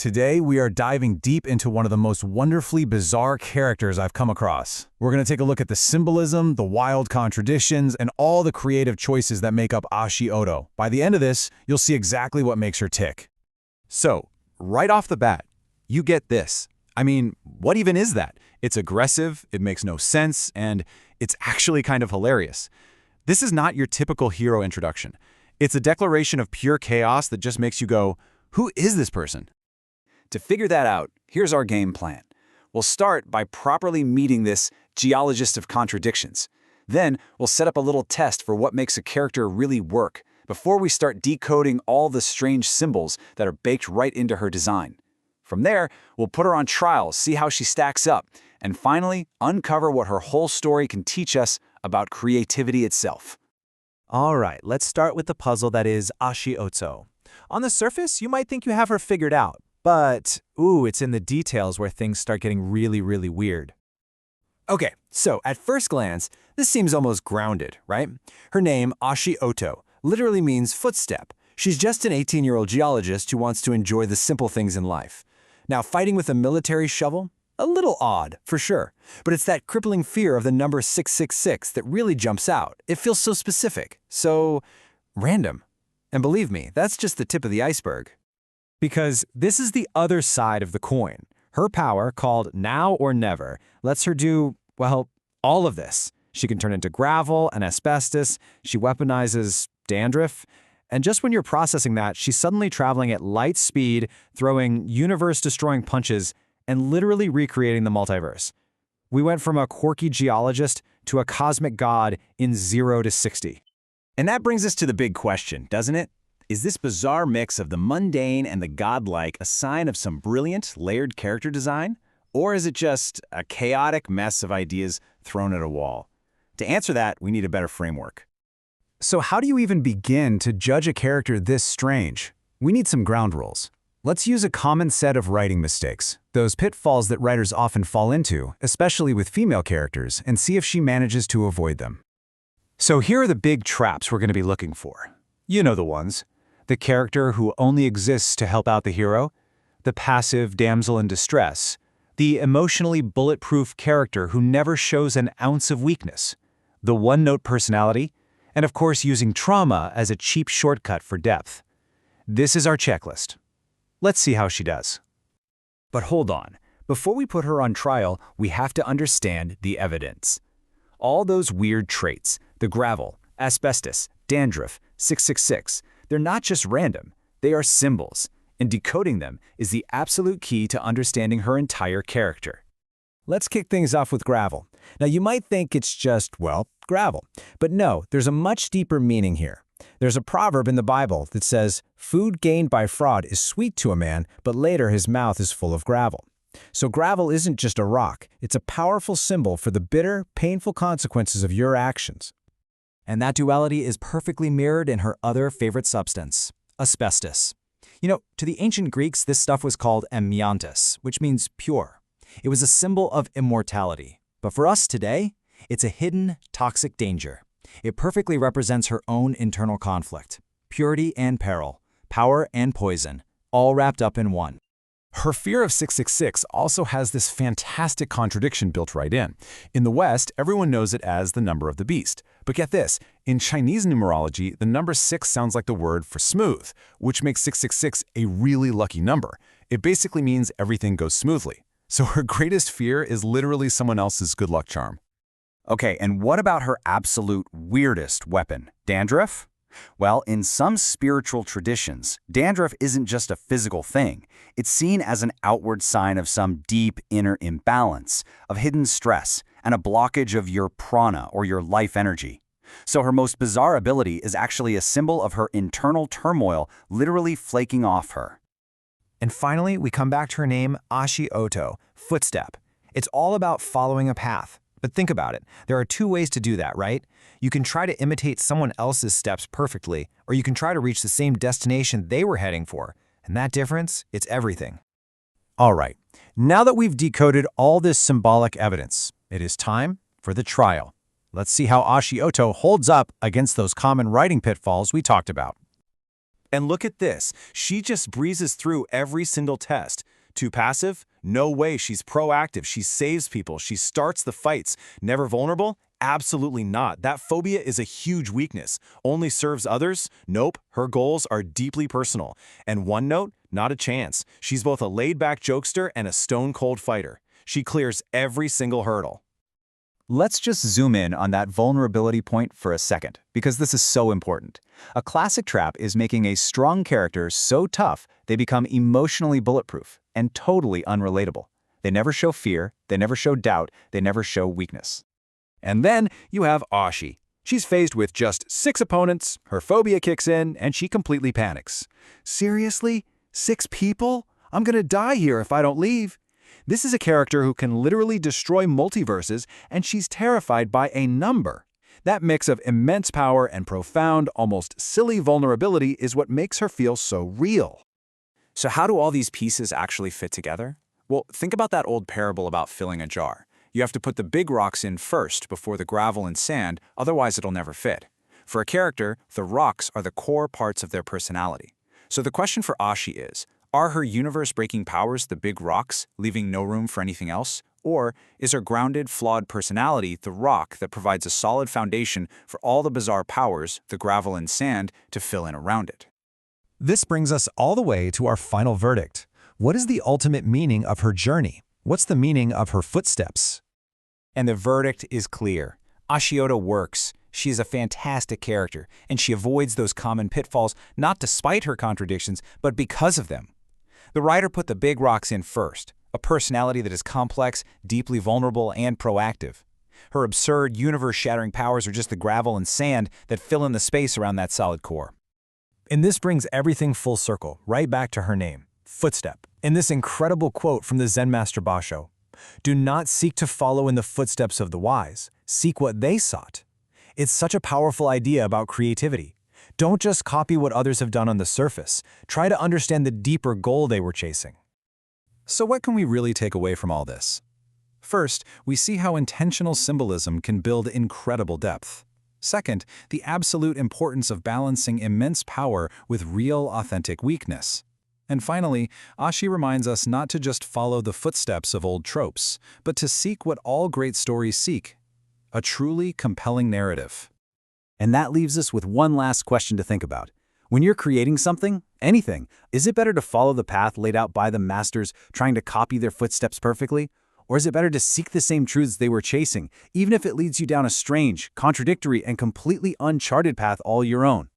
Today, we are diving deep into one of the most wonderfully bizarre characters I've come across. We're going to take a look at the symbolism, the wild contradictions, and all the creative choices that make up Ashi Oto. By the end of this, you'll see exactly what makes her tick. So, right off the bat, you get this. I mean, what even is that? It's aggressive, it makes no sense, and it's actually kind of hilarious. This is not your typical hero introduction. It's a declaration of pure chaos that just makes you go, who is this person? To figure that out, here's our game plan. We'll start by properly meeting this geologist of contradictions. Then, we'll set up a little test for what makes a character really work before we start decoding all the strange symbols that are baked right into her design. From there, we'll put her on trial, see how she stacks up, and finally, uncover what her whole story can teach us about creativity itself. All right, let's start with the puzzle that is Ashi Oto. On the surface, you might think you have her figured out. But, it's in the details where things start getting really weird. Okay, so at first glance, this seems almost grounded, right? Her name, Ashi Oto, literally means footstep. She's just an 18-year-old geologist who wants to enjoy the simple things in life. Now, fighting with a military shovel? A little odd, for sure. But it's that crippling fear of the number 666 that really jumps out. It feels so specific, so random. And believe me, that's just the tip of the iceberg. Because this is the other side of the coin. Her power, called Now or Never, lets her do, well, all of this. She can turn into gravel and asbestos, she weaponizes dandruff, and just when you're processing that, she's suddenly traveling at light speed, throwing universe-destroying punches, and literally recreating the multiverse. We went from a quirky geologist to a cosmic god in 0 to 60. And that brings us to the big question, doesn't it? Is this bizarre mix of the mundane and the godlike a sign of some brilliant, layered character design? Or is it just a chaotic mess of ideas thrown at a wall? To answer that, we need a better framework. So how do you even begin to judge a character this strange? We need some ground rules. Let's use a common set of writing mistakes, those pitfalls that writers often fall into, especially with female characters, and see if she manages to avoid them. So here are the big traps we're going to be looking for. You know the ones. The character who only exists to help out the hero, the passive damsel in distress, the emotionally bulletproof character who never shows an ounce of weakness, the one-note personality, and of course using trauma as a cheap shortcut for depth. This is our checklist. Let's see how she does. But hold on. Before we put her on trial, we have to understand the evidence. All those weird traits, the gravel, asbestos, dandruff, 666, they're not just random, they are symbols, and decoding them is the absolute key to understanding her entire character. Let's kick things off with gravel. Now you might think it's just, well, gravel. But no, there's a much deeper meaning here. There's a proverb in the Bible that says, "Food gained by fraud is sweet to a man, but later his mouth is full of gravel." So gravel isn't just a rock, it's a powerful symbol for the bitter, painful consequences of your actions. And that duality is perfectly mirrored in her other favorite substance, asbestos. You know, to the ancient Greeks, this stuff was called amiantos, which means pure. It was a symbol of immortality. But for us today, it's a hidden, toxic danger. It perfectly represents her own internal conflict, purity and peril, power and poison, all wrapped up in one. Her fear of 666 also has this fantastic contradiction built right in. In the West, everyone knows it as the number of the beast. But get this, in Chinese numerology, the number 6 sounds like the word for smooth, which makes 666 a really lucky number. It basically means everything goes smoothly. So her greatest fear is literally someone else's good luck charm. Okay, and what about her absolute weirdest weapon, dandruff? Well, in some spiritual traditions, dandruff isn't just a physical thing. It's seen as an outward sign of some deep inner imbalance, of hidden stress, and a blockage of your prana or your life energy. So her most bizarre ability is actually a symbol of her internal turmoil literally flaking off her. And finally, we come back to her name, Ashi Oto, footstep. It's all about following a path. But think about it. There are two ways to do that, right? You can try to imitate someone else's steps perfectly, or you can try to reach the same destination they were heading for. And that difference, it's everything. All right, now that we've decoded all this symbolic evidence, it is time for the trial. Let's see how Ashi Oto holds up against those common writing pitfalls we talked about. And look at this. She just breezes through every single test. Too passive? No way. She's proactive. She saves people. She starts the fights. Never vulnerable? Absolutely not. That phobia is a huge weakness. Only serves others? Nope. Her goals are deeply personal. And one note? Not a chance. She's both a laid-back jokester and a stone-cold fighter. She clears every single hurdle. Let's just zoom in on that vulnerability point for a second, because this is so important. A classic trap is making a strong character so tough they become emotionally bulletproof and totally unrelatable. They never show fear, they never show doubt, they never show weakness. And then you have Ashi. She's faced with just 6 opponents, her phobia kicks in, and she completely panics. Seriously? 6 people? I'm gonna die here if I don't leave. This is a character who can literally destroy multiverses, and she's terrified by a number. That mix of immense power and profound, almost silly vulnerability is what makes her feel so real. So how do all these pieces actually fit together? Well, think about that old parable about filling a jar. You have to put the big rocks in first before the gravel and sand, otherwise it'll never fit. For a character, the rocks are the core parts of their personality. So the question for Ashi is, are her universe-breaking powers the big rocks, leaving no room for anything else? Or is her grounded, flawed personality the rock that provides a solid foundation for all the bizarre powers, the gravel and sand, to fill in around it? This brings us all the way to our final verdict. What is the ultimate meaning of her journey? What's the meaning of her footsteps? And the verdict is clear. Ashi Oto works. She is a fantastic character, and she avoids those common pitfalls not despite her contradictions, but because of them. The writer put the big rocks in first, a personality that is complex, deeply vulnerable, and proactive. Her absurd, universe-shattering powers are just the gravel and sand that fill in the space around that solid core. And this brings everything full circle, right back to her name, Footstep. In this incredible quote from the Zen Master Basho, "Do not seek to follow in the footsteps of the wise, seek what they sought." It's such a powerful idea about creativity. Don't just copy what others have done on the surface. Try to understand the deeper goal they were chasing. So what can we really take away from all this? First, we see how intentional symbolism can build incredible depth. Second, the absolute importance of balancing immense power with real, authentic weakness. And finally, Ashi reminds us not to just follow the footsteps of old tropes, but to seek what all great stories seek: a truly compelling narrative. And that leaves us with one last question to think about. When you're creating something, anything, is it better to follow the path laid out by the masters, trying to copy their footsteps perfectly? Or is it better to seek the same truths they were chasing, even if it leads you down a strange, contradictory, and completely uncharted path all your own?